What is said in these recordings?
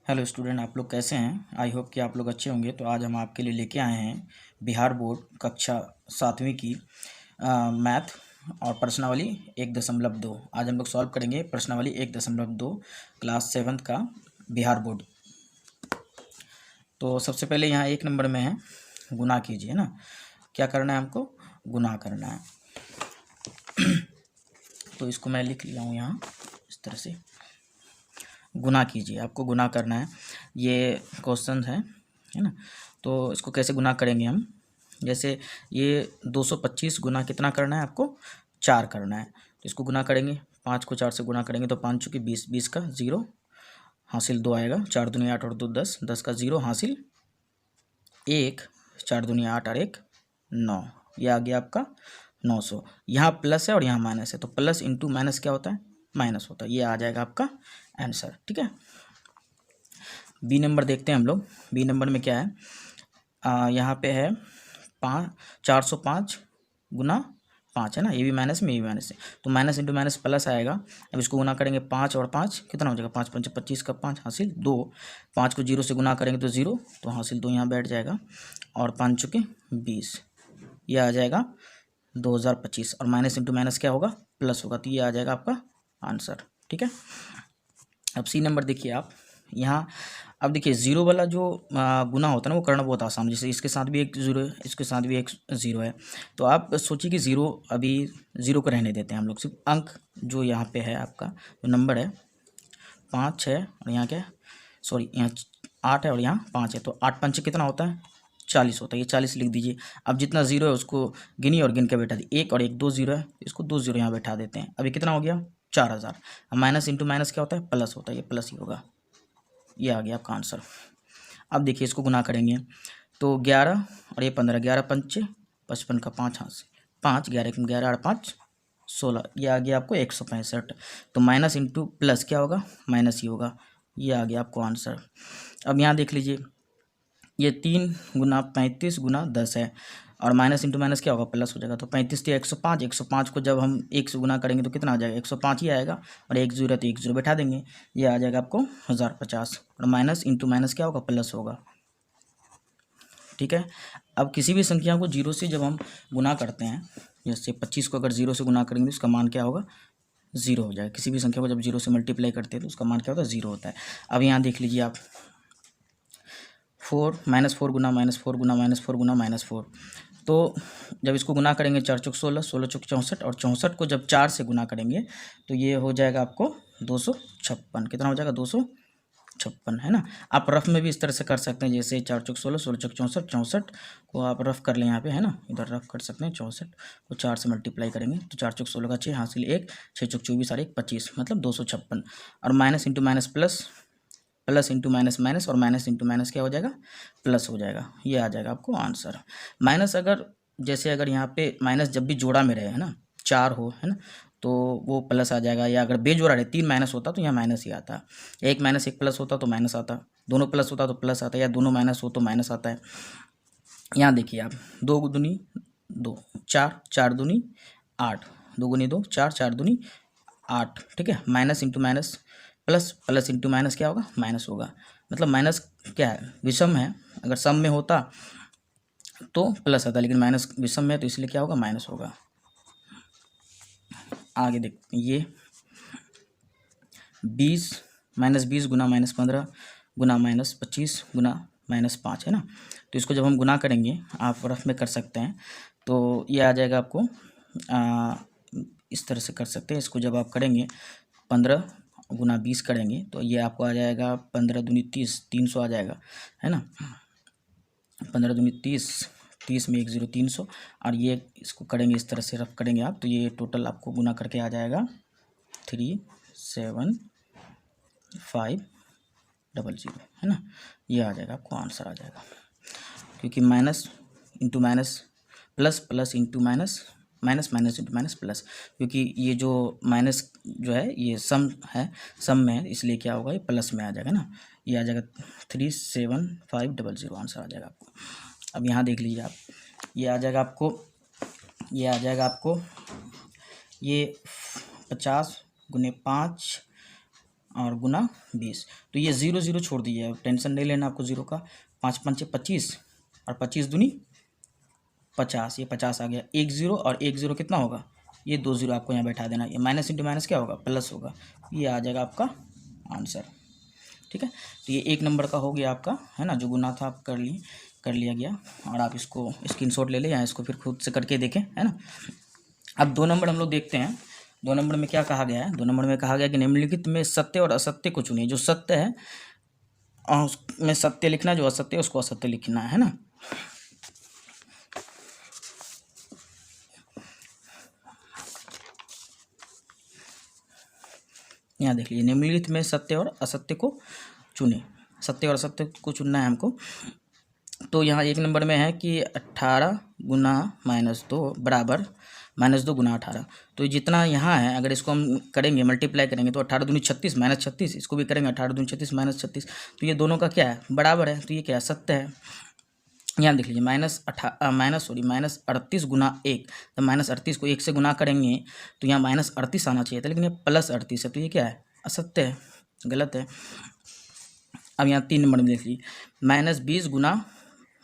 Hello student, आप लोग कैसे हैं। आई होप कि आप लोग अच्छे होंगे। तो आज हम आपके लिए लेके आए हैं बिहार बोर्ड कक्षा 7वीं की मैथ और प्रश्नावली 1.2। आज हम लोग सॉल्व करेंगे प्रश्नावली 1.2 क्लास 7th का बिहार बोर्ड। तो सबसे पहले यहाँ 1 नंबर में है गुना कीजिए ना। क्या करना है हमको? गुना करना है। तो इसको मैं लिख लिया हूँ यहाँ इस तरह से, गुना कीजिए। आपको गुना करना है, ये क्वेश्चन है ना। तो इसको कैसे गुना करेंगे हम? जैसे ये 225 गुना कितना करना है आपको? 4 करना है। तो इसको गुना करेंगे, 5 को 4 से गुना करेंगे तो 5 चुकी 20, 20 का 0 हासिल 2 आएगा, 4 दूनी 8 और 2 10, 10 का 0 हासिल 1, 4 दूनी 8 और 1 9। ये आ गया आपका 900। यहाँ प्लस है और यहाँ माइनस है, तो प्लस इंटू माइनस क्या होता है? माइनस होता है। ये आ जाएगा आपका आंसर। ठीक है। बी नंबर देखते हैं हम लोग। बी नंबर में क्या है? यहाँ पे है 405 गुना 5 है ना। ये भी माइनस में, ये भी माइनस है, तो माइनस इंटू माइनस प्लस आएगा। अब इसको गुना करेंगे 5 और 5 कितना हो जाएगा? 5 5 25 का 5 हासिल 2। 5 को 0 से गुना करेंगे तो 0, तो हासिल 2 यहाँ बैठ जाएगा और 5 चुके 20। ये आ जाएगा 2025 और माइनस इंटू माइनस क्या होगा? प्लस होगा। तो ये आ जाएगा आपका आंसर। ठीक है। अब सी नंबर देखिए आप यहाँ। अब देखिए जीरो वाला जो गुना होता है ना, वो करना बहुत आसान। जैसे इसके साथ भी एक जीरो है, इसके साथ भी एक जीरो है, तो आप सोचिए कि जीरो, अभी जीरो को रहने देते हैं हम लोग। सिर्फ अंक जो यहाँ पे है आपका जो नंबर है 5 है और यहाँ क्या है, सॉरी यहाँ 8 है और यहाँ 5 है, तो 8 पंच कितना होता है? 40 होता है। ये 40 लिख दीजिए। अब जितना जीरो है उसको गिनिए और गिन के बैठा दिए। 1 और 1 2 जीरो है, इसको 2 जीरो यहाँ बैठा देते हैं। अभी कितना हो गया? 4000। अब माइनस इंटू माइनस क्या होता है? प्लस होता है। ये प्लस ही होगा। ये आ गया आपका आंसर। अब देखिए इसको गुना करेंगे तो 11 और ये 15, 11 पंचे 55 का 5 हाथ से 5, 11 11 और 5 16। ये आ गया आपको 165। तो माइनस इंटू प्लस क्या होगा? माइनस ही होगा। ये आ गया आपको आंसर। अब यहाँ देख लीजिए, ये 3 गुना 35 गुना 10 है और माइनस इंटू माइनस क्या होगा? प्लस हो जाएगा। तो 35 तो 105, 105 को जब हम 1 से गुना करेंगे तो कितना आ जाएगा? 105 ही आएगा और 1 जीरो तो 1 जीरो बैठा देंगे। ये आ जाएगा आपको 1050 और माइनस इंटू माइनस क्या होगा? प्लस होगा। ठीक है। अब किसी भी संख्या को जीरो से जब हम गुना करते हैं, जैसे 25 को अगर जीरो से गुना करेंगे तो उसका मान क्या होगा? जीरो हो जाएगा। किसी भी संख्या को जब जीरो से मल्टीप्लाई करते हैं तो उसका मान क्या होता है? जीरो होता है। अब यहाँ देख लीजिए आप, 4 -4 गुना -4 गुना -4 गुना -4। तो जब इसको गुना करेंगे 4 चौक 16, 16 चौक 64 और 64 को जब 4 से गुना करेंगे तो ये हो जाएगा आपको 256। कितना हो जाएगा? 256 है ना। आप रफ में भी इस तरह से कर सकते हैं, जैसे 4 चौक 16, 16 चौक 64, 64 को आप रफ कर लें यहाँ पे है ना, इधर रफ कर सकते हैं। 64 को 4 से मल्टीप्लाई करेंगे तो 4 चौक 16 का 6 हासिल 1, 6 चौक 24 और 1 25, मतलब 256। और minus into minus plus, plus into minus minus और माइनस इंटू माइनस क्या हो जाएगा? प्लस हो जाएगा। ये आ जाएगा आपको आंसर। माइनस अगर, जैसे अगर यहाँ पे माइनस जब भी जोड़ा में रहे है ना, 4 हो है ना, तो वो प्लस आ जाएगा। या अगर बेजोड़ा रहे, 3 माइनस होता तो यहाँ माइनस ही आता। 1 माइनस 1 प्लस होता तो माइनस आता, दोनों प्लस होता तो प्लस आता, या दोनों माइनस हो तो माइनस आता है। यहाँ देखिए आप, 2 दूनी 2, 4, 4 दूनी 8, 2 गुनी 2 4, 4 दूनी 8। ठीक है। Minus into minus plus, plus into minus क्या होगा? माइनस होगा। मतलब माइनस क्या है? विषम है। अगर सम में होता तो प्लस आता, लेकिन माइनस विषम में है तो इसलिए क्या होगा? माइनस होगा। आगे देख, ये 20 -20 गुना -15 गुना -25 गुना -5 है ना। तो इसको जब हम गुना करेंगे, आप रफ में कर सकते हैं, तो ये आ जाएगा आपको इस तरह से कर सकते हैं। इसको जब आप करेंगे 15 गुना 20 करेंगे तो ये आपको आ जाएगा 15 दूनी 30, 300 आ जाएगा है ना। 15 दूनी 30, 30 में 1 0 300, और ये इसको करेंगे इस तरह से रफ करेंगे आप, तो ये टोटल आपको गुना करके आ जाएगा 37500 है ना। ये आ जाएगा आपको आंसर आ जाएगा, क्योंकि minus into minus plus, plus into minus minus, minus into minus plus, क्योंकि ये जो माइनस जो है ये सम है, सम में है, इसलिए क्या होगा? ये प्लस में आ जाएगा ना। ये आ जाएगा 37500 आंसर आ जाएगा आपको। अब यहाँ देख लीजिए आप, ये आ जाएगा आपको, ये आ जाएगा आपको, ये 50 गुने 5 और गुना 20। तो ये 0 0 छोड़ दीजिए, टेंशन नहीं लेना आपको जीरो का। 5 5 25 और 25 दूनी 50, ये 50 आ गया। 1 0 और 1 0 कितना होगा, ये 2 0 आपको यहाँ बैठा देना। ये माइनस इंटू माइनस क्या होगा, प्लस होगा। ये आ जाएगा आपका आंसर। ठीक है, तो ये 1 नंबर का हो गया आपका, है ना, जो गुना था आप कर लिया गया। और आप इसको स्क्रीनशॉट ले लें या इसको फिर खुद से करके देखें, है ना। अब 2 नंबर हम लोग देखते हैं। 2 नंबर में क्या कहा गया है, 2 नंबर में कहा गया कि निम्नलिखित में सत्य और असत्य को चुनिए। जो सत्य है उसमें सत्य लिखना, जो असत्य है उसको असत्य लिखना है ना। यहाँ देख लीजिए, निम्नलिखित में सत्य और असत्य को चुने। सत्य और असत्य को चुनना है हमको। तो यहाँ 1 नंबर में है कि 18 गुना -2 बराबर -2 गुना 18। तो जितना यहाँ है अगर इसको हम करेंगे मल्टीप्लाई करेंगे तो 18 दूनी 36 -36, इसको भी करेंगे 18 दूनी 36 -36। तो ये दोनों का क्या है, बराबर है। तो ये क्या है, सत्य है। यहाँ देख लीजिए -38 गुना 1, तो -38 को 1 से गुना करेंगे तो यहाँ -38 आना चाहिए था, लेकिन ये +38 है। तो ये क्या है, असत्य है, गलत है। अब यहाँ 3 नंबर में देख लीजिए, -20 गुना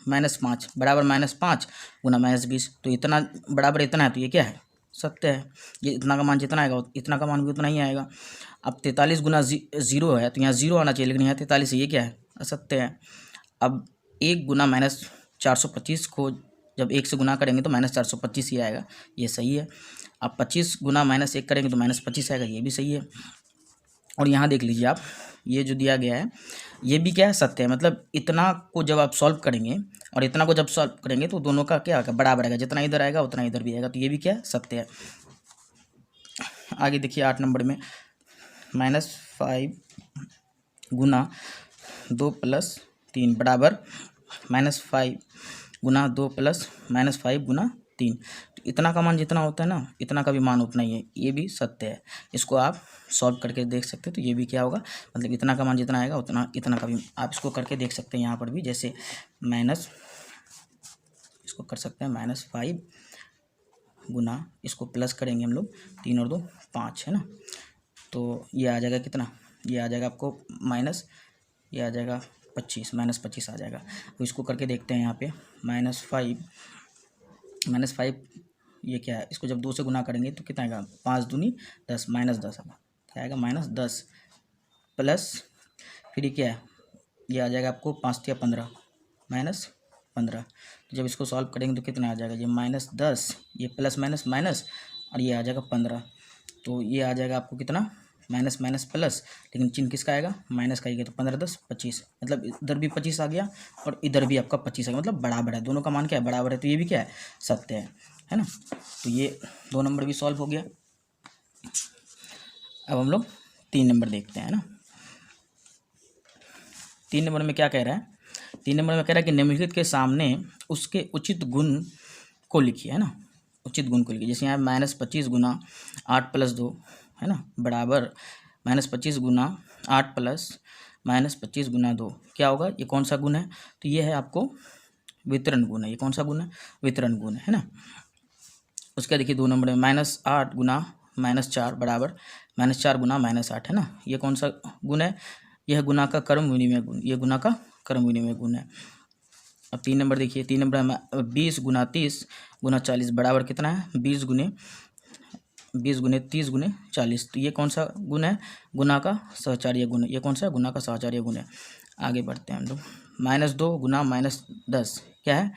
-5 बराबर -5 गुना -20। तो इतना बराबर इतना है, तो ये क्या है, सत्य है। ये इतना का मान जितना आएगा इतना का मान भी उतना ही आएगा। अब 43 गुना 0 है, तो यहाँ 0 आना चाहिए, लेकिन यहाँ 43 है, ये क्या है, असत्य है। अब 1 गुना -425 को जब 1 से गुना करेंगे तो -425 ही आएगा, ये सही है। अब 25 गुना -1 करेंगे तो -25 आएगा, ये भी सही है। और यहाँ देख लीजिए आप, ये जो दिया गया है ये भी क्या है, सत्य है। मतलब इतना को जब आप सॉल्व करेंगे और इतना को जब सॉल्व करेंगे तो दोनों का क्या आएगा, बराबर आएगा। जितना इधर आएगा उतना इधर भी आएगा, तो ये भी क्या है, सत्य है। आगे देखिए 8 नंबर में, -5 गुना 2 + 3 बराबर -5 गुना 2 + -5 गुना 3। तो इतना का मान जितना होता है ना, इतना का भी मान उतना ही है, ये भी सत्य है। इसको आप सॉल्व करके देख सकते हैं। तो ये भी क्या होगा, मतलब इतना का मान जितना आएगा उतना इतना का भी आप इसको करके देख सकते हैं। यहाँ पर भी जैसे इसको कर सकते हैं -5 गुना, इसको प्लस करेंगे हम लोग, 3 और 2 5, है ना। तो ये आ जाएगा कितना, ये आ जाएगा आपको ये आ जाएगा 25, -25 आ जाएगा। तो इसको करके देखते हैं। यहाँ पे -5 ये क्या है, इसको जब 2 से गुना करेंगे तो कितना आएगा, 5 दूनी 10, -10 क्या आएगा, -10 प्लस फिर ये क्या है, ये आ जाएगा आपको 5 या 15 -15। तो जब इसको सॉल्व करेंगे तो कितना आ जाएगा, ये -10, ये प्लस माइनस माइनस और ये आ जाएगा 15। तो ये आ जाएगा आपको कितना, माइनस माइनस प्लस, लेकिन चिन्ह किसका आएगा, माइनस का आएगा। तो 15 10 25, मतलब इधर भी 25 आ गया और इधर भी आपका 25 आ गया, मतलब बराबर है। दोनों का मान क्या है, बराबर है। तो ये भी क्या है, सत्य है ना। तो ये 2 नंबर भी सॉल्व हो गया। अब हम लोग 3 नंबर देखते हैं ना। 3 नंबर में क्या कह रहा है, 3 नंबर में कह रहा है कि निम्नलिखित के सामने उसके उचित गुण को लिखिए, है ना। उचित गुण को लिखिए। जैसे यहाँ -25 गुना 8 + 2, है ना, बराबर -25 गुना 8 प्लस -25 गुना 2 क्या होगा, ये कौन सा गुण है, तो ये है आपको वितरण गुण है। ये कौन सा गुण है, वितरण गुण है ना। उसका देखिए 2 नंबर में -8 गुना -4 बराबर -4 गुना -8, है ना। ये कौन सा गुण है, यह गुना का क्रम विनिमय गुण, ये गुना का क्रम विनिमय गुण है। अब 3 नंबर देखिए, 3 नंबर में 20 गुना 30 गुना 40 बराबर कितना है, 20 गुने 30 गुने 40। तो ये कौन सा गुण है, गुना का सहचार्य गुण है। ये कौन सा, गुना का सहचार्य गुण है। आगे बढ़ते हैं हम लोग। -2 गुना -10 क्या है,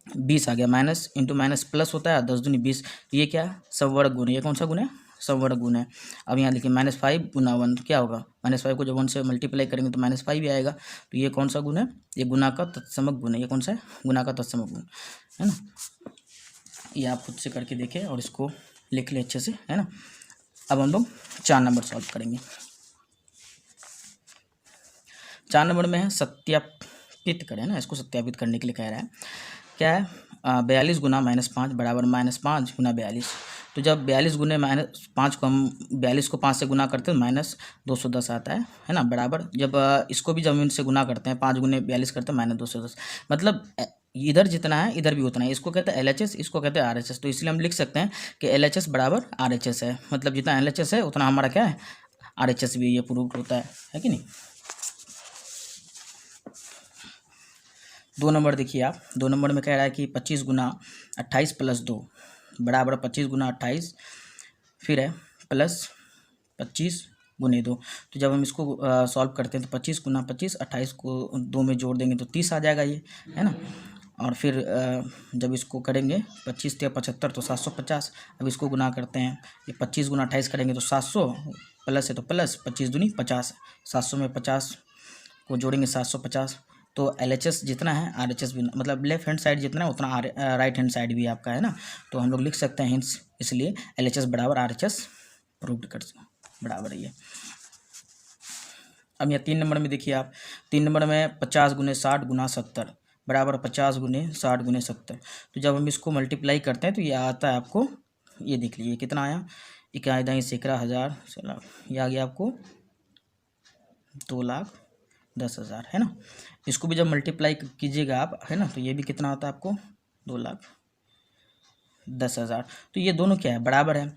20 आ गया। माइनस इंटू माइनस प्लस होता है, 10 दूनी 20। तो ये क्या है, समवर्ग गुण है। ये कौन सा गुण है, समवर्ग गुण है। अब यहाँ देखिए -5 गुना 1 क्या होगा, -5 को जब 1 से मल्टीप्लाई करेंगे तो -5 भी आएगा। तो ये कौन सा गुण है, ये गुना का तत्समक गुण है। ये कौन सा है, गुना का तत्समक गुण, है ना। ये आप खुद से करके देखें और इसको लिख ले अच्छे से, है ना। अब हम लोग 4 नंबर सॉल्व करेंगे। 4 नंबर में है सत्यापित करें ना, इसको सत्यापित करने के लिए कह रहा है। क्या है, 42 गुना -5 बराबर -5 गुना 42। तो जब 42 गुने -5 को हम 42 को 5 से गुना करते हैं -210 आता है ना, बराबर। जब इसको भी जब इनसे गुना करते हैं 5 गुने 42 करते हैं -210, मतलब इधर जितना है इधर भी उतना है। इसको कहते हैं LHS, इसको कहते हैं RHS। तो इसलिए हम लिख सकते हैं कि LHS बराबर RHS है, मतलब जितना LHS है उतना हमारा क्या है, RHS भी ये प्रूव होता है कि नहीं। 2 नंबर देखिए आप, 2 नंबर में कह रहा है कि 25 गुना 28 प्लस 2 बराबर 25 गुना 28 फिर है प्लस 25 गुने 2। तो जब हम इसको सॉल्व करते हैं तो 25 गुना 25, 28 को 2 में जोड़ देंगे तो 30 आ जाएगा ये, है ना। और फिर जब इसको करेंगे 25 × 75 तो 750। अब इसको गुना करते हैं, ये 25 गुना 28 करेंगे तो 700 प्लस है तो प्लस 25 दूनी 50, 700 में 50 को जोड़ेंगे 750। तो LHS जितना है RHS भी, मतलब लेफ्ट हैंड साइड जितना है उतना राइट हैंड साइड भी आपका है ना। तो हम लोग लिख सकते हैं हिंस, इसलिए LHS बराबर RHS प्रूव्ड कर बराबर है ये। अब यहाँ 3 नंबर में देखिए आप, 3 नंबर में 50 गुने 60 गुना 70 बराबर 50 गुने 60 गुने 70। तो जब हम इसको मल्टीप्लाई करते हैं तो ये आता है आपको, ये देख लीजिए कितना आया, 11 सैकड़ा हज़ार, चलो ये आ गया आपको 2,10,000, है ना। इसको भी जब मल्टीप्लाई कीजिएगा आप, है ना, तो ये भी कितना आता है आपको 2,10,000। तो ये दोनों क्या है, बराबर है,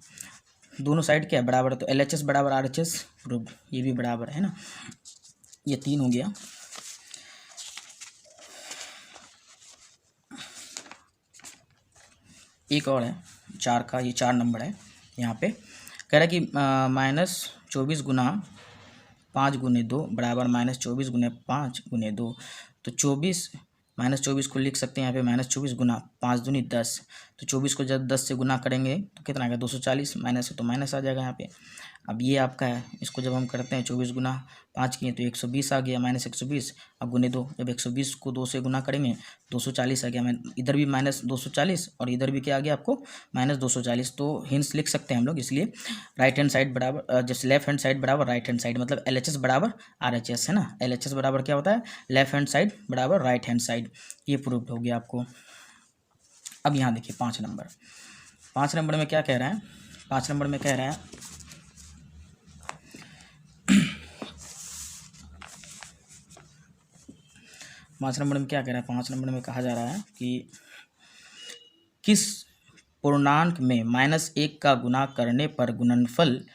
दोनों साइड क्या है, बराबर है। तो LHS बराबर RHS प्रूव्ड, ये भी बराबर है ना। ये 3 हो गया। एक और है 4 का, ये 4 नंबर है। यहाँ पे कह रहा है कि -24 गुना 5 गुने 2 बराबर -24 गुने 5 गुने 2। तो 24 -24 को लिख सकते हैं यहाँ पे -24 गुना 5 दूनी 10। तो 24 को जब 10 से गुना करेंगे तो कितना आएगा 240, माइनस है तो माइनस आ जाएगा यहाँ पे। अब ये आपका है, इसको जब हम करते हैं 24 गुना 5 किए तो 120 आ गया, -120। अब गुने 2, जब 120 को 2 से गुना करेंगे 240 आ गया। मैं इधर भी -240 और इधर भी क्या आ गया आपको -240। तो हिंस लिख सकते हैं हम लोग, इसलिए राइट हैंड साइड बराबर, जैसे लेफ्ट हैंड साइड बराबर राइट हैंड साइड, मतलब LHS बराबर RHS, है ना। LHS बराबर क्या होता है, लेफ्ट हैंड साइड बराबर राइट हैंड साइड। ये प्रूव्ड हो गया आपको। अब यहाँ देखिए 5 नंबर, 5 नंबर में क्या कह रहा है, 5 नंबर में कह रहा है 5 नंबर में क्या कह रहा है, 5 नंबर में कहा जा रहा है कि किस पूर्णांक में -1 का गुना करने पर गुणनफल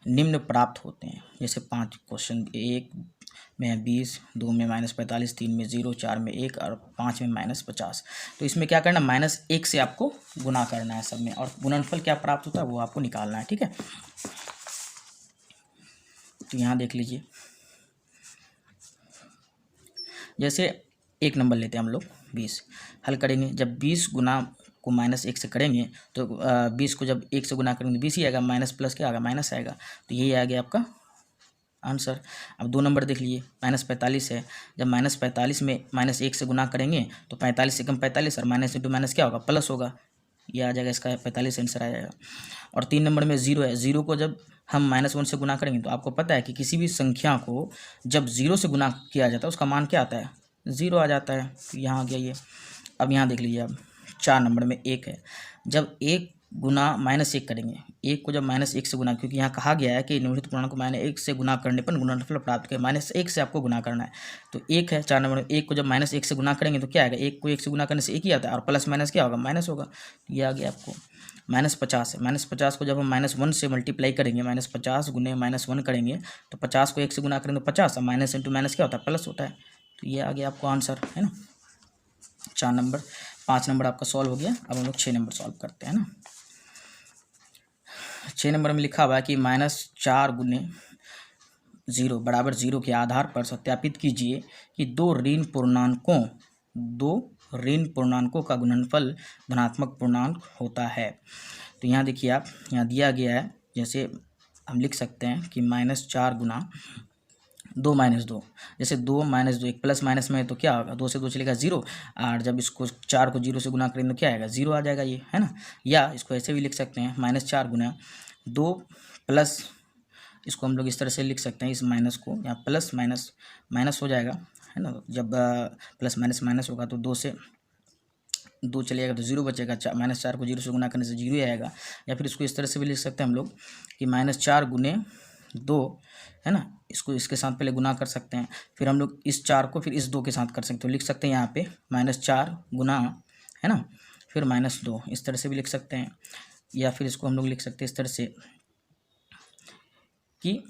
निम्न प्राप्त होते हैं। जैसे 5 क्वेश्चन, 1 में 20, 2 में -45, 3 में 0, 4 में 1 और 5 में -50। तो इसमें क्या करना, -1 से आपको गुना करना है सब में, और गुणनफल क्या प्राप्त होता है वो आपको निकालना है, ठीक है। तो यहाँ देख लीजिए, जैसे 1 नंबर लेते हैं हम लोग 20, हल करेंगे। जब 20 गुना को -1 से करेंगे तो 20 को जब 1 से गुना करेंगे तो 20 ही आएगा, माइनस प्लस क्या आएगा, माइनस आएगा। तो यही आ गया आपका आंसर। अब 2 नंबर देख लीजिए, -45 है, जब -45 में -1 से गुना करेंगे तो 45 से कम 45 और माइनस इंटू माइनस क्या होगा, प्लस होगा, ये आ जाएगा, इसका 45 आंसर आ जाएगा। और 3 नंबर में 0 है, 0 को जब हम -1 से गुना करेंगे तो आपको पता है कि किसी भी संख्या को जब 0 से गुना किया जाता है उसका मान क्या आता है, 0 आ जाता है। तो यहाँ आ गया ये। अब यहाँ देख लीजिए, अब 4 नंबर में 1 है, जब 1 गुना -1 करेंगे, 1 को जब -1 से गुना, क्योंकि यहाँ कहा गया है कि निम्नलिखित पूर्णांक को -1 से गुना करने पर गुणनफल प्राप्त करें, -1 से आपको गुना करना है। तो 1 है 4 नंबर में, 1 को जब -1 से गुना करेंगे तो क्या आएगा, 1 को 1 से गुना करने से 1 ही आता है, और प्लस माइनस क्या होगा, माइनस होगा। तो ये आ गया आपको -50 है, -50 को जब हम -1 से मल्टीप्लाई करेंगे, -50 गुने -1 करेंगे तो 50 को 1 से गुना करेंगे तो 50, और माइनस इंटू माइनस क्या होता है, प्लस होता है। तो ये आ गया आपको आंसर, है ना। 4 नंबर, 5 नंबर आपका सॉल्व हो गया। अब हम लोग 6 नंबर सॉल्व करते हैं ना। 6 नंबर में लिखा हुआ है कि -4 गुने 0 बराबर 0 के आधार पर सत्यापित कीजिए कि दो ऋण पूर्णांकों का गुणनफल धनात्मक पूर्णांक होता है। तो यहाँ देखिए आप, यहाँ दिया गया है, जैसे हम लिख सकते हैं कि -4 गुना 2 - 2, जैसे 2 - 2, एक प्लस माइनस में है तो क्या होगा, 2 से 2 चलेगा 0, और जब इसको 4 को 0 से गुना करेंगे तो क्या आएगा, 0 आ जाएगा ये, है ना। या इसको ऐसे भी लिख सकते हैं, -4 गुना 2 प्लस, इसको हम लोग इस तरह से लिख सकते हैं, इस माइनस को यहाँ प्लस माइनस माइनस हो जाएगा, है ना। जब प्लस माइनस माइनस होगा तो 2 से 2 चलेगा तो 0 बचेगा, -4 को 0 से गुना करने से 0 ही आएगा। या फिर इसको इस तरह से भी लिख सकते हैं हम लोग कि -4 गुने 2, है ना, इसको इसके साथ पहले गुना कर सकते हैं, फिर हम लोग इस 4 को फिर इस 2 के साथ कर सकते हैं। तो लिख सकते हैं यहाँ पे -4 गुना, है ना, फिर -2, इस तरह से भी लिख सकते हैं। या फिर इसको हम लोग लिख सकते हैं इस तरह से कि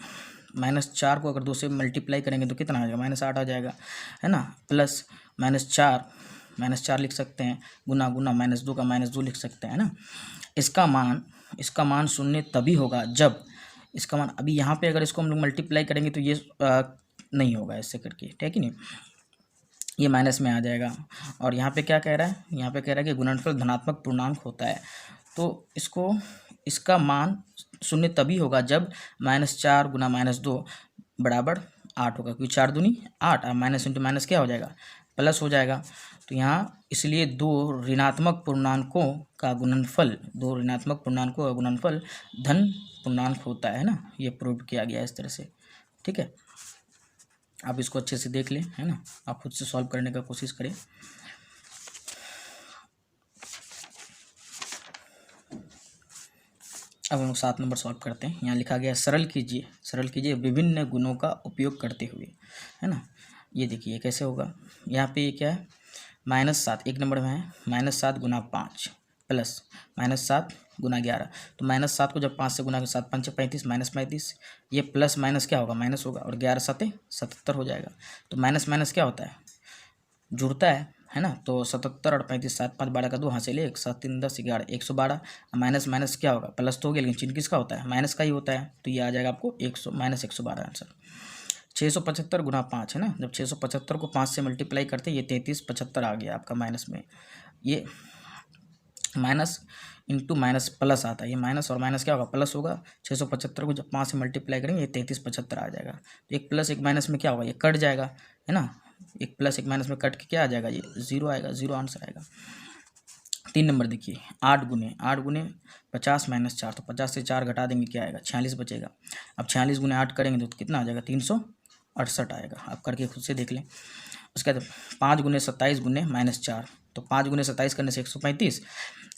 -4 को अगर 2 से मल्टीप्लाई करेंगे तो कितना आ जाएगा, -8 आ जाएगा, है ना। प्लस -4 लिख सकते हैं, गुना -2 का -2 लिख सकते हैं, है ना। इसका मान शून्य तभी होगा जब इसका मान, अभी यहाँ पे अगर इसको हम लोग मल्टीप्लाई करेंगे तो ये नहीं होगा ऐसे करके, ठीक है नहीं, ये माइनस में आ जाएगा। और यहाँ पे क्या कह रहा है, यहाँ पे कह रहा है कि गुणनफल धनात्मक पूर्णांक होता है, तो इसका मान शून्य तभी होगा जब -4 गुना -2 बराबर 8 होगा, क्योंकि 4 दूनी 8 और माइनस इंटू माइनस क्या हो जाएगा, प्लस हो जाएगा। तो यहाँ इसलिए दो ऋणात्मक पूर्णांकों का गुणनफल धन पूर्णांक होता है ना, ये प्रूव किया गया इस तरह से, ठीक है। आप इसको अच्छे से देख लें, है ना, आप खुद से सॉल्व करने का कोशिश करें। अब हम लोग 7 नंबर सॉल्व करते हैं। यहाँ लिखा गया सरल कीजिए विभिन्न गुणों का उपयोग करते हुए, है ना। ये देखिए कैसे होगा, यहाँ पे ये क्या है, -7 1 नंबर में है, -7 गुना 5 प्लस -7 गुना 11, तो -7 को जब 5 से गुना 7 5 35 -35, ये प्लस माइनस क्या होगा, माइनस होगा, और 11 7 77 हो जाएगा। तो माइनस माइनस क्या होता है, जुड़ता है ना। तो 77 और 35 7 5 12 का 2 हासिल 1 7 3 10 11 112, माइनस माइनस क्या होगा, प्लस तो हो गया, लेकिन चिन्ह किसका होता है, माइनस का ही होता है। तो ये आ जाएगा आपको -112 आंसर। 675 गुना 5 है ना, जब 675 को 5 से मल्टीप्लाई करते ये 3375 आ गया आपका माइनस में। ये माइनस इंटू माइनस प्लस आता है, ये माइनस और माइनस क्या होगा, प्लस होगा। 675 को जब 5 से मल्टीप्लाई करेंगे ये 3375 आ जाएगा। तो एक प्लस एक माइनस में क्या होगा, ये कट जाएगा, है ना। एक प्लस एक माइनस में कट के क्या आ जाएगा, ये 0 आएगा, 0 आंसर आएगा। 3 नंबर देखिए, 8 गुने 50 - 4, तो 50 से 4 घटा देंगे क्या आएगा, 46 बचेगा। अब 46 गुने 8 करेंगे तो कितना आ जाएगा, 368 आएगा। आप करके खुद से देख लें। उसके बाद 5 गुने 27 गुने -4, तो 5 गुने 27 करने से 135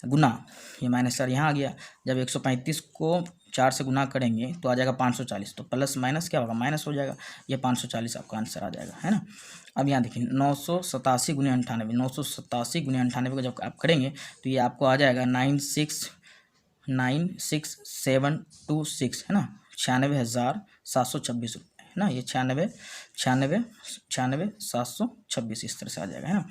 गुना ये -4 यहाँ आ गया। जब 135 को 4 से गुना करेंगे तो आ जाएगा 540, तो प्लस माइनस क्या होगा, माइनस हो जाएगा। ये 540 आपका आंसर आ जाएगा, है ना। अब यहाँ देखिए 987 गुने 98, 987 गुने 98 को जब आप करेंगे तो ये आपको आ जाएगा 9696726, है ना, 96,726 रुपये, है ना। ये 96,726 इस तरह से आ जाएगा, है ना।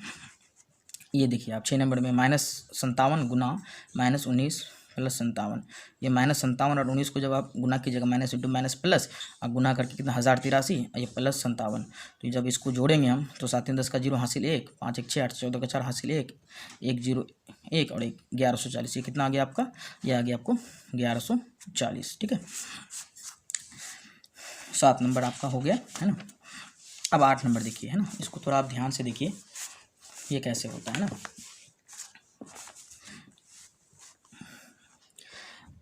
ये देखिए आप 6 नंबर में -57 गुना -19 प्लस 57, ये -57 और 19 को जब आप गुना कीजिएगा, माइनस इंटू माइनस प्लस, अब गुना करके कितना 1083 और ये प्लस 57, तो जब इसको जोड़ेंगे हम तो 7 3 10 का 0 हासिल 1 5 1 6 8 14 का 4 हासिल 1 1 0 1 और 1 1140, ये कितना आ गया आपका, ये आ गया आपको 1140, ठीक है। 7 नंबर आपका हो गया, है ना। अब 8 नंबर देखिए, है ना, इसको थोड़ा आप ध्यान से देखिए ये कैसे होता है ना।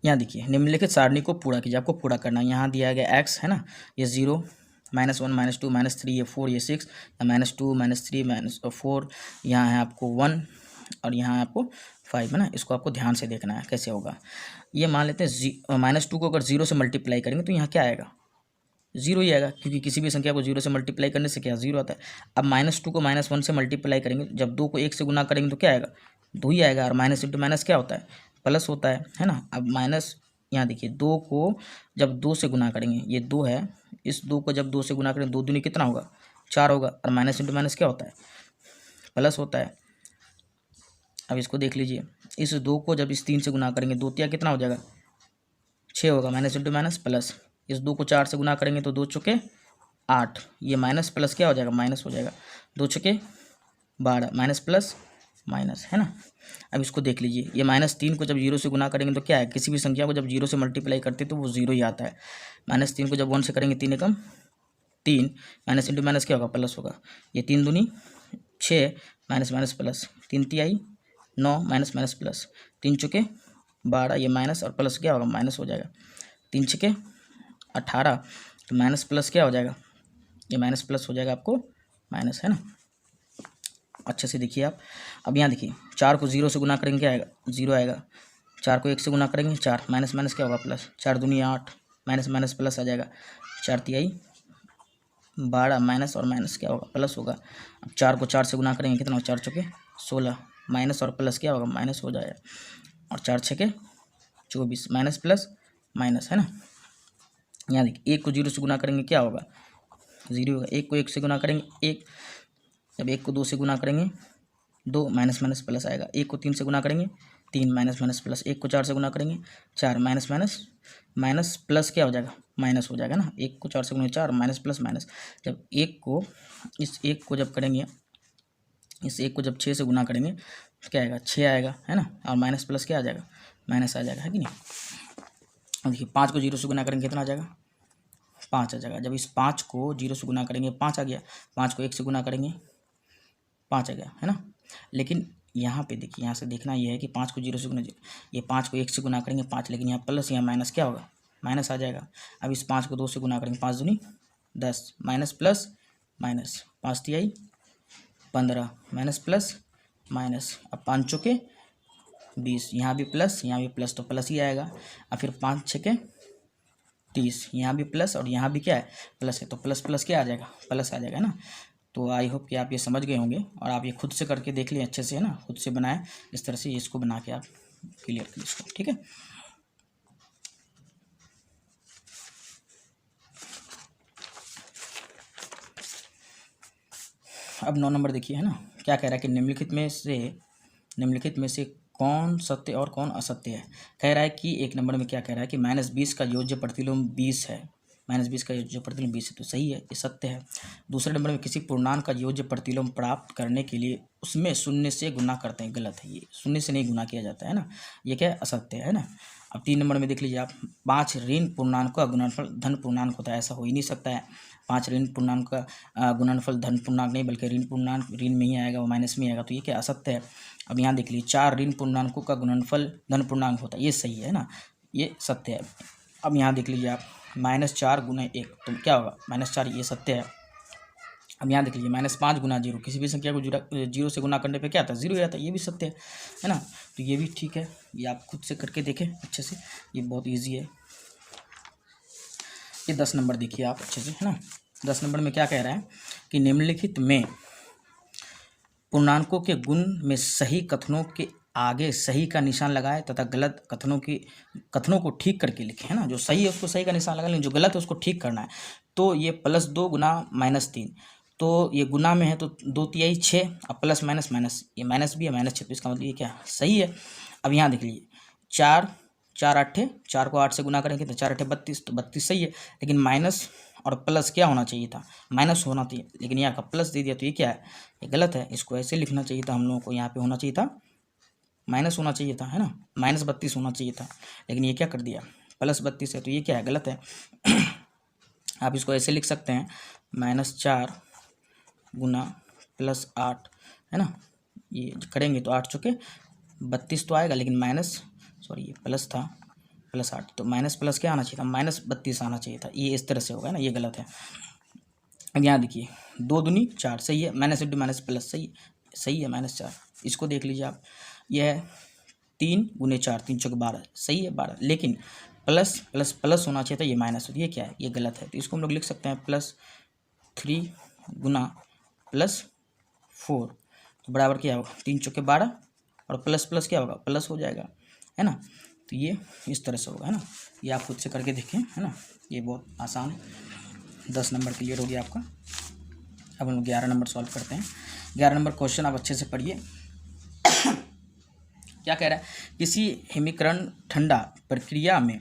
यहाँ देखिए निम्नलिखित सारणी को पूरा कीजिए, आपको पूरा करना है। यहाँ दिया गया x है ना, ये 0 -1 -2 -3 ये 4 ये 6, -2 -3 -4, यहाँ है आपको 1 और यहाँ है आपको 5, है ना। इसको आपको ध्यान से देखना है कैसे होगा। ये मान लेते हैं -2 को अगर 0 से मल्टीप्लाई करेंगे तो यहाँ क्या आएगा, 0 ही आएगा, क्योंकि किसी भी संख्या को 0 से मल्टीप्लाई करने से क्या 0 आता है। अब -2 को -1 से मल्टीप्लाई करेंगे, जब 2 को 1 से गुना करेंगे तो क्या आएगा, 2 ही आएगा, और माइनस इंटू माइनस क्या होता है, प्लस होता है ना। अब माइनस यहाँ देखिए 2 को जब 2 से गुना करेंगे, ये 2 है, इस 2 को जब 2 से गुना करेंगे 2 दूनी कितना होगा, 4 होगा, और माइनस इंटू माइनस क्या होता है, प्लस होता है। अब इसको देख लीजिए, इस 2 को जब इस 3 से गुना करेंगे 2 3 कितना हो जाएगा, 6 होगा, माइनस इंटू माइनस प्लस। इस 2 को 4 से गुना करेंगे तो 2 चुके 8, ये माइनस प्लस क्या हो जाएगा, माइनस हो जाएगा, 2 चुके 12, माइनस प्लस माइनस, है ना। अब इसको देख लीजिए, ये -3 को जब 0 से गुना करेंगे तो क्या है, किसी भी संख्या को जब 0 से मल्टीप्लाई करते तो वो 0 ही आता है। -3 को जब 1 से करेंगे 3 एकम 3, माइनस इंटू माइनस क्या होगा, प्लस होगा। ये 3 दूनी 6 माइनस माइनस प्लस, 3 तिहाई 9 माइनस माइनस प्लस, 3 चुके 12, ये माइनस और प्लस क्या होगा, माइनस हो जाएगा, 3 छके 18, तो माइनस प्लस क्या हो जाएगा, ये माइनस प्लस हो जाएगा आपको माइनस, है ना। अच्छे से देखिए आप। अब यहाँ देखिए 4 को 0 से गुना करेंगे क्या आएगा, 0 आएगा। 4 को 1 से गुना करेंगे 4, माइनस माइनस क्या होगा, प्लस, 4 दूनी 8, माइनस माइनस प्लस आ जाएगा, 4 तिहाई 12, माइनस और माइनस क्या होगा, प्लस होगा। अब 4 को 4 से गुना करेंगे कितना होगा, 4 चौके 16, माइनस और प्लस क्या होगा, माइनस हो जाएगा, और 4 छके 24, माइनस प्लस माइनस, है ना। यहाँ देखिए 1 को 0 से गुना करेंगे क्या होगा, 0 होगा। 1 को 1 से गुना करेंगे 1, जब 1 को 2 से गुना करेंगे 2, माइनस माइनस प्लस आएगा। 1 को 3 से गुना करेंगे 3, माइनस माइनस प्लस। 1 को 4 से गुना करेंगे 4, माइनस माइनस माइनस प्लस क्या हो जाएगा, माइनस हो जाएगा ना। 1 को 4 से गुना 4, माइनस प्लस माइनस। जब 1 को इस 1 को जब करेंगे, इस 1 को जब 6 से गुना करेंगे तो क्या आएगा, 6 आएगा, है ना। और माइनस प्लस क्या आ जाएगा, माइनस आ जाएगा, है कि नहीं। देखिए 5 को 0 से गुना करेंगे कितना आ जाएगा, 5 आ जाएगा। जब इस 5 को 0 से गुना करेंगे 5 आ गया। 5 को 1 से गुना करेंगे 5 आ गया, है ना। लेकिन यहाँ पे देखिए, यहाँ से देखना ये है कि 5 को 0 से गुना, ये 5 को 1 से गुना करेंगे 5, लेकिन यहाँ प्लस यहाँ माइनस क्या होगा, माइनस आ जाएगा। अब इस 5 को 2 से गुना करेंगे 5 दूनी 10, माइनस प्लस माइनस, 5 तिहाई 15, माइनस प्लस माइनस। अब 5 चौके 20, यहाँ भी प्लस यहाँ भी प्लस, तो प्लस ही आएगा। अब फिर 5 छके 30, यहाँ भी प्लस और यहाँ भी क्या है, प्लस है, तो प्लस प्लस क्या आ जाएगा, प्लस आ जाएगा ना। तो आई होप कि आप ये समझ गए होंगे और आप ये खुद से करके देख लें अच्छे से, है ना। खुद से बनाएं इस तरह से, इसको बना के आप क्लियर करिए इसको, ठीक है। अब 9 नंबर देखिए, है ना। क्या कह रहा है कि निम्नलिखित में से कौन सत्य और कौन असत्य है। कह रहा है कि 1 नंबर में क्या कह रहा है कि -20 का योज्य प्रतिलोम 20 है, -20 का योज्य प्रतिलोम 20 है, तो सही है, ये सत्य है। दूसरे नंबर में किसी पूर्णांक का योज्य प्रतिलोम प्राप्त करने के लिए उसमें 0 से गुना करते हैं, गलत है, ये 0 से नहीं गुना किया जाता है ना, ये क्या है, असत्य है ना। अब 3 नंबर में देख लीजिए आप, 5 ऋण पूर्णांक का गुणनफल धन पूर्णांक होता है, ऐसा हो ही नहीं सकता है। 5 ऋण पूर्णांक का गुणनफल धन पूर्णांक नहीं बल्कि ऋण पूर्णांक, ऋण में ही आएगा, वो माइनस में आएगा, तो ये क्या असत्य है। अब यहाँ देख लीजिए 4 ऋण पूर्णांकों का गुणनफल धन पूर्णांक होता है, ये सही है ना, ये सत्य है। अब यहाँ देख लीजिए आप, -4 गुना 1 तो क्या होगा, -4, ये सत्य है। अब यहाँ देख लीजिए -5 गुना 0, किसी भी संख्या को 0 से गुना करने पे क्या आता है, 0 आता है, ये भी सत्य है ना। तो ये भी ठीक है, ये आप खुद से करके देखें अच्छे से, ये बहुत ईजी है। ये 10 नंबर देखिए आप अच्छे से, है ना। 10 नंबर में क्या कह रहा है कि निम्नलिखित में पूर्णांकों के गुण में सही कथनों के आगे सही का निशान लगाए तथा गलत कथनों को ठीक करके लिखे, है ना। जो सही है उसको सही का निशान लगा, लेकिन जो गलत है उसको ठीक करना है। तो ये +2 गुना -3, तो ये गुना में है तो 2 तिहाई 6, अब प्लस माइनस माइनस, ये माइनस भी है, -6, तो इसका मतलब ये क्या सही है। अब यहाँ देख लीजिए 4 8 4 को 8 से गुना करेंगे तो 4 8 32, तो 32 सही है। लेकिन माइनस और प्लस क्या होना चाहिए था, माइनस होना चाहिए, लेकिन यहाँ का प्लस दे दिया, तो ये क्या है, ये गलत है। इसको ऐसे लिखना चाहिए था हम लोगों को, यहाँ पे होना चाहिए था माइनस होना चाहिए था, है ना, -32 होना चाहिए था, लेकिन ये क्या कर दिया, +32 है, तो ये क्या है, गलत है। आप इसको ऐसे लिख सकते हैं, -4 गुना +8, है ना। ये करेंगे तो 8 चौके 32 तो आएगा, लेकिन ये प्लस था, +8, तो माइनस प्लस क्या आना चाहिए था, -32 आना चाहिए था, ये इस तरह से होगा ना, ये गलत है। अब यहाँ देखिए 2 दूनी 4 सही है, -× -+ सही है, -4। इसको देख लीजिए आप, यह है 3 × 4, 3 चौके 12, सही है 12, लेकिन प्लस प्लस प्लस होना चाहिए था, ये माइनस, ये क्या है, ये गलत है। तो इसको हम लोग लिख सकते हैं +3 गुना +4, तो बराबर क्या होगा, 3 चौके 12, और प्लस प्लस क्या होगा, प्लस हो जाएगा, है ना। तो ये इस तरह से होगा, है ना। ये आप खुद से करके देखें, है ना, ये बहुत आसान है। 10 नंबर क्लियर हो गया आपका। अब हम लोग 11 नंबर सॉल्व करते हैं। 11 नंबर क्वेश्चन आप अच्छे से पढ़िए। क्या कह रहा है, किसी हिमीकरण ठंडा प्रक्रिया में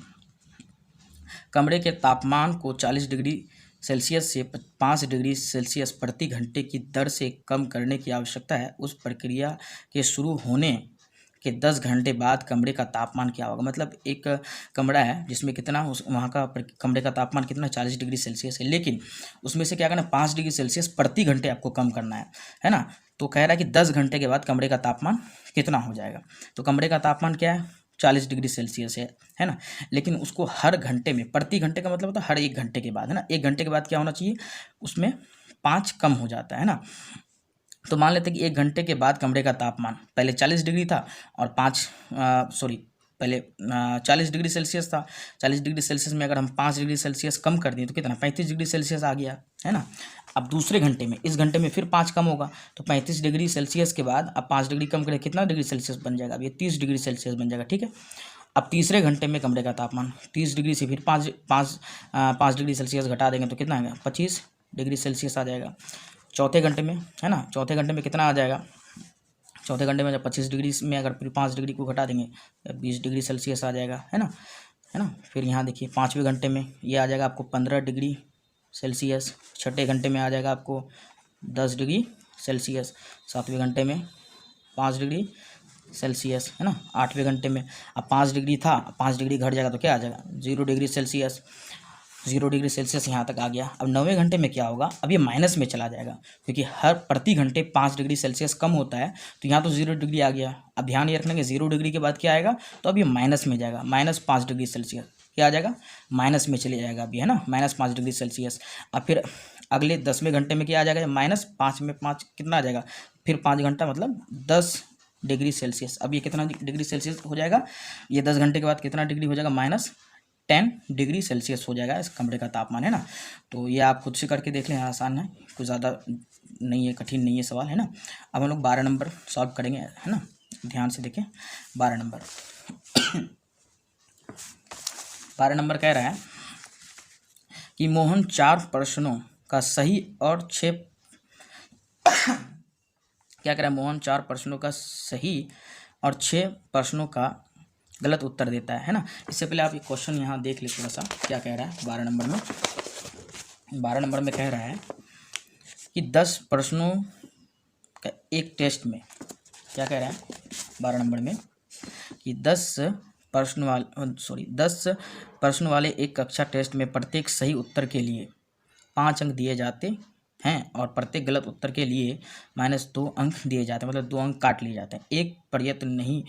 कमरे के तापमान को 40 डिग्री सेल्सियस से 5 डिग्री सेल्सियस प्रति घंटे की दर से कम करने की आवश्यकता है। उस प्रक्रिया के शुरू होने के 10 घंटे बाद कमरे का तापमान क्या होगा। मतलब एक कमरा है जिसमें कितना, वहाँ का कमरे का तापमान कितना, 40 डिग्री सेल्सियस है, लेकिन उसमें से क्या करना, 5 डिग्री सेल्सियस प्रति घंटे आपको कम करना है ना। तो कह रहा है कि 10 घंटे के बाद कमरे का तापमान कितना हो जाएगा। तो कमरे का तापमान क्या है, 40 डिग्री सेल्सियस है ना, लेकिन उसको हर घंटे में, प्रति घंटे का मतलब होता है हर 1 घंटे के बाद, है ना। 1 घंटे के बाद क्या होना चाहिए, उसमें 5 कम हो जाता है ना। तो मान लेते हैं कि 1 घंटे के बाद कमरे का तापमान पहले 40 डिग्री था और पहले 40 डिग्री सेल्सियस था। 40 डिग्री सेल्सियस में अगर हम 5 डिग्री सेल्सियस कम कर दिए तो कितना, 35 डिग्री सेल्सियस आ गया, है ना। अब दूसरे घंटे में, इस घंटे में फिर 5 कम होगा, तो 35 डिग्री सेल्सियस के बाद अब 5 डिग्री कम करें, कितना डिग्री सेल्सियस बन जाएगा, अब ये 30 डिग्री सेल्सियस बन जाएगा, ठीक है। अब तीसरे घंटे में कमरे का तापमान 30 डिग्री से फिर 5 डिग्री सेल्सियस घटा देंगे तो कितना आएगा 25 डिग्री सेल्सियस आ जाएगा। चौथे घंटे में, है ना, चौथे घंटे में कितना आ जाएगा, चौथे घंटे में जब 25 डिग्री में अगर फिर 5 डिग्री को घटा देंगे 20 डिग्री सेल्सियस आ जाएगा, है ना, है ना। फिर यहाँ देखिए 5वें घंटे में ये आ जाएगा आपको 15 डिग्री सेल्सियस। छठे घंटे में आ जाएगा आपको 10 डिग्री सेल्सियस। 7वें घंटे में 5 डिग्री सेल्सियस, है ना। 8वें घंटे में अब 5 डिग्री था, 5 डिग्री घट जाएगा तो क्या आ जाएगा 0 डिग्री सेल्सियस। 0 डिग्री सेल्सियस यहाँ तक आ गया। अब 9वें घंटे में क्या होगा, अब ये माइनस में चला जाएगा क्योंकि हर प्रति घंटे 5 डिग्री सेल्सियस कम होता है, तो यहाँ तो 0 डिग्री आ गया। अब ध्यान ये रखना कि 0 डिग्री के बाद क्या आएगा, तो अब ये माइनस में जाएगा, -5 डिग्री सेल्सियस क्या आ जाएगा, माइनस में चले जाएगा अभी, है ना, -5 डिग्री सेल्सियस। अब फिर अगले 10वें घंटे में क्या आ जाएगा, -5 में 5 कितना आ जाएगा, फिर 5 घंटा मतलब 10 डिग्री सेल्सियस। अब ये कितना डिग्री सेल्सियस हो जाएगा, ये 10 घंटे के बाद कितना डिग्री हो जाएगा, -10 डिग्री सेल्सियस हो जाएगा इस कमरे का तापमान, है ना। तो ये आप खुद से करके देख लें, आसान है, कुछ ज़्यादा नहीं है, कठिन नहीं है सवाल, है ना। अब हम लोग 12 नंबर सॉल्व करेंगे, है ना, ध्यान से देखें। 12 नंबर 12 नंबर कह रहा है कि मोहन 4 प्रश्नों का सही और 6 क्या कह रहा है, मोहन 4 प्रश्नों का सही और 6 प्रश्नों का गलत उत्तर देता है ना। इससे पहले आप ये क्वेश्चन यहाँ देख ले थोड़ा सा, क्या कह रहा है 12 नंबर में। 12 नंबर में कह रहा है कि 10 प्रश्नों का एक टेस्ट में, क्या कह रहा है 12 नंबर में कि 10 प्रश्न वाले एक कक्षा टेस्ट में प्रत्येक सही उत्तर के लिए 5 अंक दिए जाते हैं और प्रत्येक गलत उत्तर के लिए -2 अंक दिए जाते हैं, मतलब 2 अंक काट लिए जाते हैं। एक प्रयत्न नहीं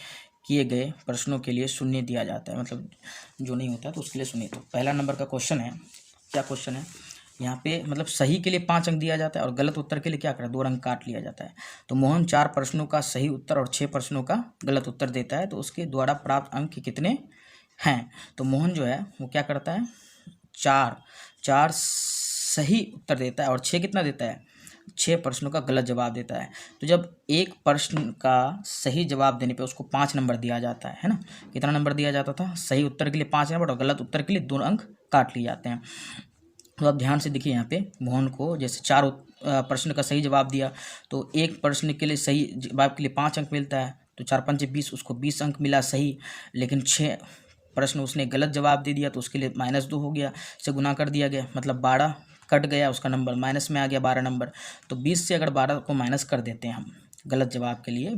किए गए प्रश्नों के लिए 0 दिया जाता है, मतलब जो नहीं होता तो उसके लिए 0। तो पहला नंबर का क्वेश्चन है, क्या क्वेश्चन है यहाँ पे, मतलब सही के लिए 5 अंक दिया जाता है और गलत उत्तर के लिए क्या करा, 2 अंक काट लिया जाता है। तो मोहन 4 प्रश्नों का सही उत्तर और 6 प्रश्नों का गलत उत्तर देता है, तो उसके द्वारा प्राप्त अंक कितने हैं। तो मोहन जो है वो क्या करता है, 4 सही उत्तर देता है और 6 कितना देता है, 6 प्रश्नों का गलत जवाब देता है। तो जब एक प्रश्न का सही जवाब देने पे उसको 5 नंबर दिया जाता है ना, कितना नंबर दिया जाता था, सही उत्तर के लिए 5 नंबर और गलत उत्तर के लिए 2 अंक काट लिए जाते हैं। तो आप ध्यान से देखिए यहाँ पे मोहन को जैसे 4 प्रश्न का सही जवाब दिया तो एक प्रश्न के लिए सही जवाब के लिए 5 अंक मिलता है, तो 4 पंचे 20, उसको 20 अंक मिला सही। लेकिन 6 प्रश्न उसने गलत जवाब दे दिया तो उसके लिए -2 हो गया, से गुना कर दिया गया, मतलब 12 कट गया, उसका नंबर माइनस में आ गया 12 नंबर। तो 20 से अगर 12 को माइनस कर देते हैं हम, गलत जवाब के लिए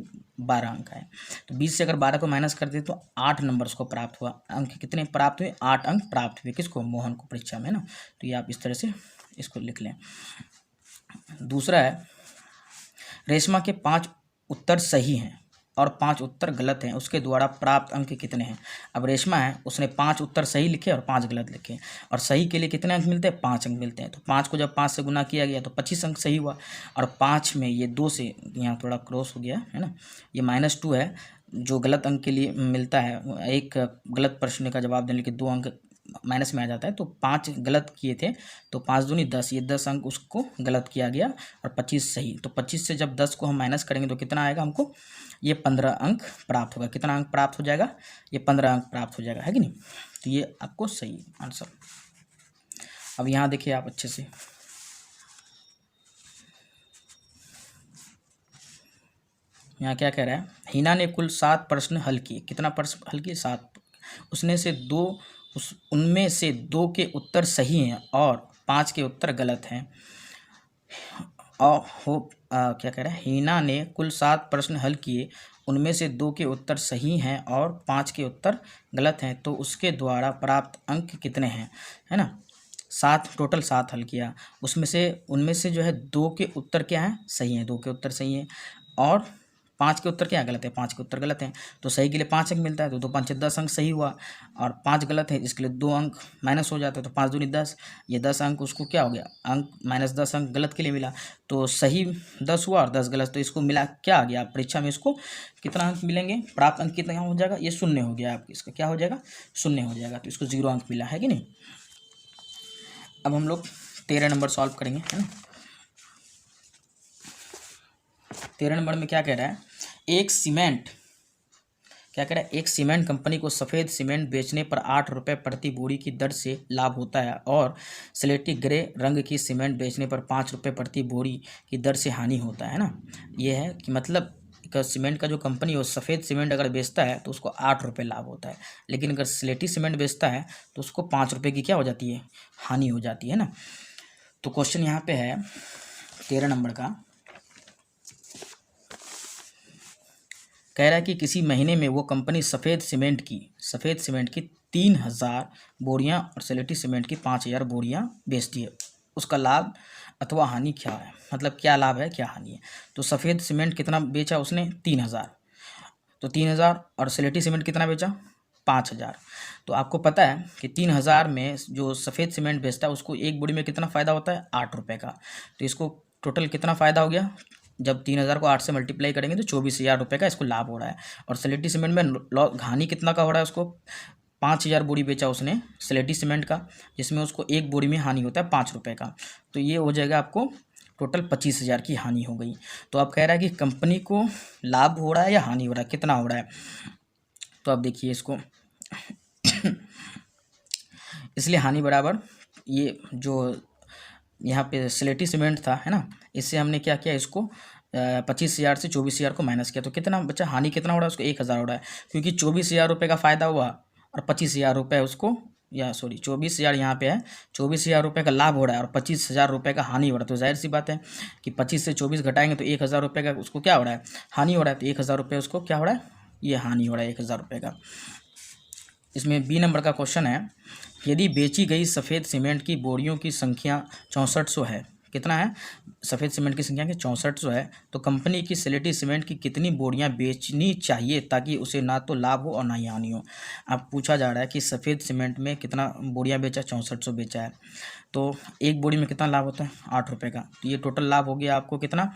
12 अंक है, तो 20 से अगर 12 को माइनस कर देते तो 8 नंबर उसको प्राप्त हुआ। अंक कितने प्राप्त हुए, 8 अंक प्राप्त हुए, किसको, मोहन को, परीक्षा में, ना। तो ये आप इस तरह से इसको लिख लें। दूसरा है, रेशमा के 5 उत्तर सही हैं और 5 उत्तर गलत हैं, उसके द्वारा प्राप्त अंक कितने हैं। अब रेशमा है, उसने 5 उत्तर सही लिखे और 5 गलत लिखे, और सही के लिए कितने अंक मिलते हैं, 5 अंक मिलते हैं। तो 5 को जब 5 से गुना किया गया तो 25 अंक सही हुआ, और 5 में ये 2 से यहाँ थोड़ा क्रॉस हो गया, है ना, ये -2 है जो गलत अंक के लिए मिलता है। एक गलत प्रश्न का जवाब देने के 2 अंक माइनस में आ जाता है, तो 5 गलत किए थे तो 5 दूनी 10, ये 10 अंक उसको गलत किया गया और 25 सही। तो 25 से जब 10 को हम माइनस करेंगे तो कितना आएगा हमको, ये 15 अंक प्राप्त होगा। कितना अंक प्राप्त हो जाएगा, ये 15 अंक प्राप्त हो जाएगा, है कि नहीं। तो ये आपको सही आंसर। अब यहाँ देखिए आप अच्छे से, यहाँ क्या कह रहा है, हिना ने कुल 7 प्रश्न हल किए, कितना प्रश्न हल किए, 7। उनमें से 2 के उत्तर सही हैं और 5 के उत्तर गलत हैं। क्या कह रहा है, हिना ने कुल 7 प्रश्न हल किए, उनमें से 2 के उत्तर सही हैं और 5 के उत्तर गलत हैं, तो उसके द्वारा प्राप्त अंक कितने हैं, है ना। 7 टोटल 7 हल किया, उनमें से जो है 2 के उत्तर क्या हैं, सही हैं, 2 के उत्तर सही हैं, और 5 के उत्तर क्या गलत है, 5 के उत्तर गलत हैं। तो सही के लिए 5 अंक मिलता है, तो 2 5 10 अंक सही हुआ, और 5 गलत है इसके लिए 2 अंक माइनस हो जाता है, तो 5 दूनी 10, ये 10 अंक उसको क्या हो गया, अंक -10 अंक गलत के लिए मिला। तो सही 10 हुआ और 10 गलत, तो इसको मिला क्या आ गया, परीक्षा में इसको कितना अंक मिलेंगे, प्राप्त अंक कितना हो जाएगा, ये 0 हो गया आपका, इसका क्या हो जाएगा, 0 हो जाएगा, तो इसको 0 अंक मिला, है कि नहीं। अब हम लोग 13 नंबर सॉल्व करेंगे, है ना। 13 नंबर में क्या कह रहा है, एक सीमेंट क्या कह रहा है, एक सीमेंट कंपनी को सफ़ेद सीमेंट बेचने पर 8 रुपये प्रति बोरी की दर से लाभ होता है और स्लेटी ग्रे रंग की सीमेंट बेचने पर 5 रुपये प्रति बोरी की दर से हानि होता है ना। ये है कि मतलब सीमेंट का जो कंपनी हो सफ़ेद सीमेंट अगर बेचता है तो उसको 8 रुपये लाभ होता है, लेकिन अगर स्लेटी सीमेंट बेचता है तो उसको 5 रुपये की क्या हो जाती है, हानि हो जाती है ना। तो क्वेश्चन यहाँ पे है 13 नंबर का, कह रहा है कि किसी महीने में वो कंपनी सफ़ेद सीमेंट की 3000 बोरियां और स्लेटी सीमेंट की 5000 बोरियां बेचती है, उसका लाभ अथवा हानि क्या है, मतलब क्या लाभ है क्या हानि है। तो सफ़ेद सीमेंट कितना बेचा उसने, 3000, तो 3000, और स्लेटी सीमेंट कितना बेचा, 5000। तो आपको पता है कि 3000 में जो सफ़ेद सीमेंट बेचता है उसको एक बोरी में कितना फ़ायदा होता है, 8 रुपये का। तो इसको टोटल कितना फ़ायदा हो गया, जब 3000 को 8 से मल्टीप्लाई करेंगे तो 24,000 रुपये का इसको लाभ हो रहा है। और स्लेटी सीमेंट में हानि कितना का हो रहा है, उसको 5000 बोरी बेचा उसने स्लेटी सीमेंट का, जिसमें उसको एक बोरी में हानि होता है 5 रुपये का। तो ये हो जाएगा आपको टोटल 25,000 की हानि हो गई। तो आप कह रहा है कि कंपनी को लाभ हो रहा है या हानि हो रहा है, कितना हो रहा है। तो आप देखिए इसको इसलिए हानि बराबर ये जो यहाँ पे स्लेटी सीमेंट था है ना, इससे हमने क्या किया, इसको 25,000 से 24,000 को माइनस किया, तो कितना बचा, हानि कितना हो रहा है उसको 1,000 हो रहा है, क्योंकि 24,000 रुपये का फ़ायदा हुआ और 25,000 रुपये उसको, या सॉरी 24,000 यहाँ पे है, 24,000 रुपये का लाभ हो रहा है और 25,000 रुपये का हानि हो रहा है। तो जाहिर सी बात है कि 25 से 24 घटाएंगे तो 1,000 रुपये का उसको क्या हो रहा है, हानि हो रहा है। तो 1,000 रुपये उसको क्या हो रहा है, ये हानि हो रहा है 1,000 रुपये का। इसमें बी नंबर का क्वेश्चन है, यदि बेची गई सफ़ेद सीमेंट की बोरियों की संख्या 6400 है, कितना है, सफ़ेद सीमेंट की संख्या की 6400 है, तो कंपनी की स्लेटी सीमेंट की कितनी बोरियां बेचनी चाहिए ताकि उसे ना तो लाभ हो और ना ही हानि हो। अब पूछा जा रहा है कि सफ़ेद सीमेंट में कितना बोरियां बेचा, 6400 बेचा है, तो एक बोरी में कितना लाभ होता है, 8 रुपये का। तो ये टोटल लाभ हो गया आपको कितना,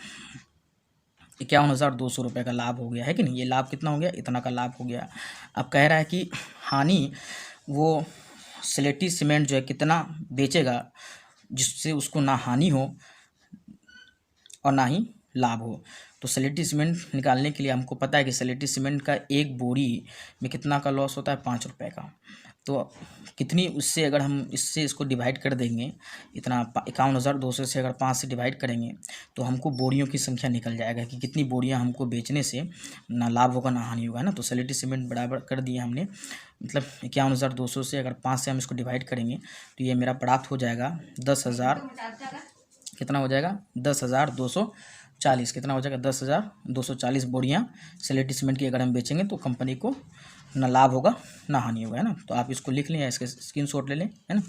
51,200 रुपये का लाभ हो गया है कि नहीं। ये लाभ कितना हो गया, इतना का लाभ हो गया। अब कह रहा है कि हानि, वो स्लेटी सीमेंट जो है कितना बेचेगा जिससे उसको ना हानि हो और ना ही लाभ हो। तो स्लेटी सीमेंट निकालने के लिए हमको पता है कि स्लेटी सीमेंट का एक बोरी में कितना का लॉस होता है, 5 रुपये का। तो कितनी उससे अगर हम इससे इसको डिवाइड कर देंगे, इतना 51,200 से अगर 5 से डिवाइड करेंगे तो हमको बोरियों की संख्या निकल जाएगा कि कितनी बोरियां हमको बेचने से ना लाभ होगा ना हानि होगा ना। तो स्लेटी सीमेंट बराबर कर दिए हमने, मतलब 51,200 से अगर 5 से हम इसको डिवाइड करेंगे तो ये मेरा प्राप्त हो जाएगा 10,000, कितना हो जाएगा 10,240, कितना हो जाएगा 10,240 बोरियां स्लेटी सीमेंट की अगर हम बेचेंगे तो कंपनी को ना लाभ होगा ना हानि होगा, है ना। तो आप इसको लिख लें या इसके स्क्रीनशॉट ले लें, है ना।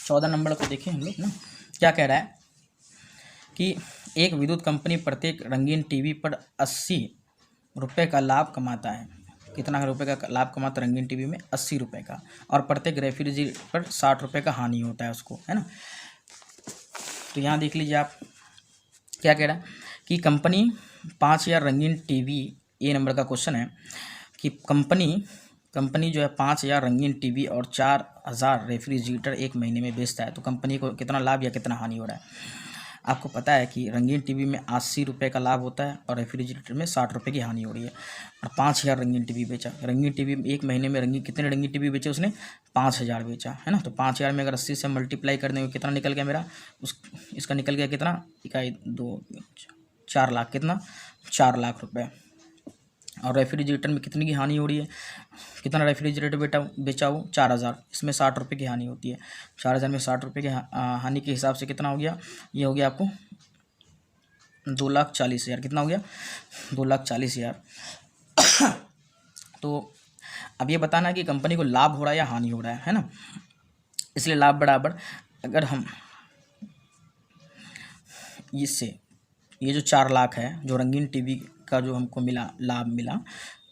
14 नंबर को देखें हम लोग ना, क्या कह रहा है कि एक विद्युत कंपनी प्रत्येक रंगीन टीवी पर 80 रुपये का लाभ कमाता है, कितना रुपये का लाभ कमाता है रंगीन टीवी में, 80 रुपये का, और प्रत्येक रेफ्रिजरेटर पर 60 रुपये का हानि होता है उसको, है ना। तो यहाँ देख लीजिए आप क्या कह रहा है कि कंपनी 5,000 रंगीन टीवी, ए नंबर का क्वेश्चन है कि कंपनी जो है 5,000 रंगीन टीवी और 4,000 रेफ्रिजरेटर एक महीने में बेचता है, तो कंपनी को कितना लाभ या कितना हानि हो रहा है। आपको पता है कि रंगीन टीवी में 80 रुपये का लाभ होता है और रेफ्रिजरेटर में 60 रुपये की हानि हो रही है। और 5,000 रंगीन टीवी बेचा, रंगीन टीवी एक महीने में कितने रंगीन टीवी बेचे उसने, 5,000 बेचा, है ना। तो 5,000 में अगर 80 से मल्टीप्लाई कर देंगे कितना निकल गया मेरा, इसका निकल गया कितना, 4 लाख, कितना 4 लाख रुपये। और रेफ्रिजरेटर में कितनी की हानि हो रही है, कितना रेफ्रिजरेटर बेचा वो 4,000, इसमें 60 रुपये की हानि होती है। 4,000 में 60 रुपये की हानि के हिसाब से कितना हो गया, ये हो गया आपको 2,40,000, कितना हो गया 2,40,000। तो अब ये बताना है कि कंपनी को लाभ हो रहा है या हानि हो रहा है ना। इसलिए लाभ बराबर, अगर हम इससे ये जो 4 लाख है जो रंगीन टीवी का जो हमको लाभ मिला,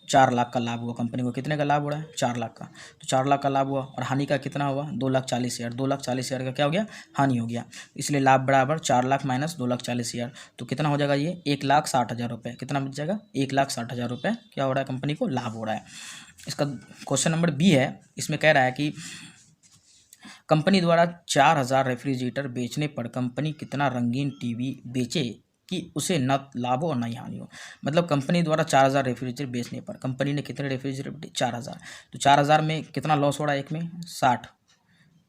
4 लाख का लाभ हुआ कंपनी को, कितने का लाभ हो रहा है, 4 लाख का। तो 4 लाख का लाभ हुआ और हानि का कितना हुआ, 2,40,000, 2,40,000 का क्या हो गया, हानि हो गया। इसलिए लाभ बराबर 4 लाख माइनस 2,40,000, तो कितना हो जाएगा ये 1,60,000 रुपये, कितना बच जाएगा 1,60,000 रुपये क्या हो रहा है, कंपनी को लाभ हो रहा है। इसका क्वेश्चन नंबर बी है, इसमें कह रहा है कि कंपनी द्वारा 4,000 रेफ्रिजरेटर बेचने पर कंपनी कितना रंगीन टीवी बेचे कि उसे न लाभ हो और न ही हानि हो। मतलब कंपनी द्वारा 4000 रेफ्रिजरेटर बेचने पर कंपनी ने कितने रेफ्रिजरेटर बेचे? 4000। तो 4000 में कितना लॉस हो रहा है? एक में 60।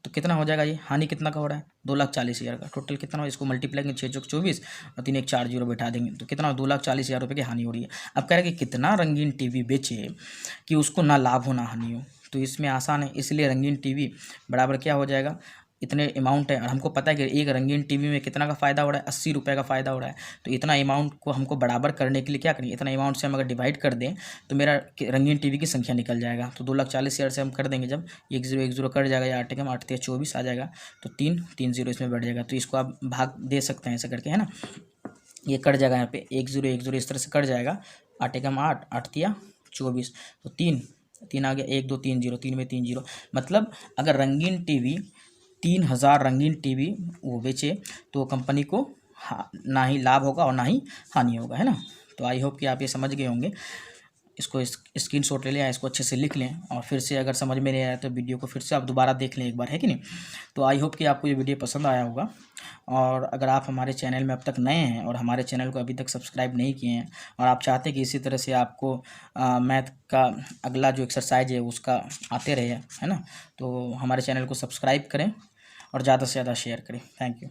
तो कितना हो जाएगा ये? हानि कितना का हो रहा है? 2,40,000 का। टोटल कितना हो? इसको मल्टीप्लाई करेंगे 6 चौक 24 और 3 एक 4 जीरो बैठा देंगे तो कितना? 2,40,000 रुपये की हानि हो रही है। अब कह रहे हैं कि कितना रंगीन टीवी बेचे कि उसको ना लाभ हो ना हानि हो। तो इसमें आसान है, इसलिए रंगीन टीवी बराबर क्या हो जाएगा? इतने अमाउंट है और हमको पता है कि एक रंगीन टीवी में कितना का फ़ायदा हो रहा है? 80 रुपये का फ़ायदा हो रहा है। तो इतना अमाउंट को हमको बराबर करने के लिए क्या करेंगे? इतना अमाउंट से हम अगर डिवाइड कर दें तो मेरा रंगीन टीवी की संख्या निकल जाएगा। तो 2,40,000 से हम कर देंगे, जब 1 0 कट जाएगा या 8 एकम 8 3 24 आ जाएगा, तो 3 3 0 इसमें बढ़ जाएगा। तो इसको आप भाग दे सकते हैं ऐसे करके, है ना। ये कट जाएगा यहाँ पे 1 0 1 0 इस तरह से कट जाएगा। 8 एकम 8 8 3 24 तो 3 3 आ गया, 1 2 3 0 3 में 3 0। मतलब अगर रंगीन टीवी 3000 रंगीन टीवी वो बेचे तो कंपनी को ना ही लाभ होगा और ना ही हानि होगा, है ना। तो आई होप कि आप ये समझ गए होंगे। इसको स्क्रीनशॉट ले लें या इसको अच्छे से लिख लें और फिर से अगर समझ में नहीं आया तो वीडियो को फिर से आप दोबारा देख लें एक बार, है कि नहीं। तो आई होप कि आपको ये वीडियो पसंद आया होगा। और अगर आप हमारे चैनल में अब तक नए हैं और हमारे चैनल को अभी तक सब्सक्राइब नहीं किए हैं और आप चाहते हैं कि इसी तरह से आपको मैथ का अगला जो एक्सरसाइज है उसका आते रहे, है ना, तो हमारे चैनल को सब्सक्राइब करें और ज़्यादा से ज़्यादा शेयर करें। Thank you.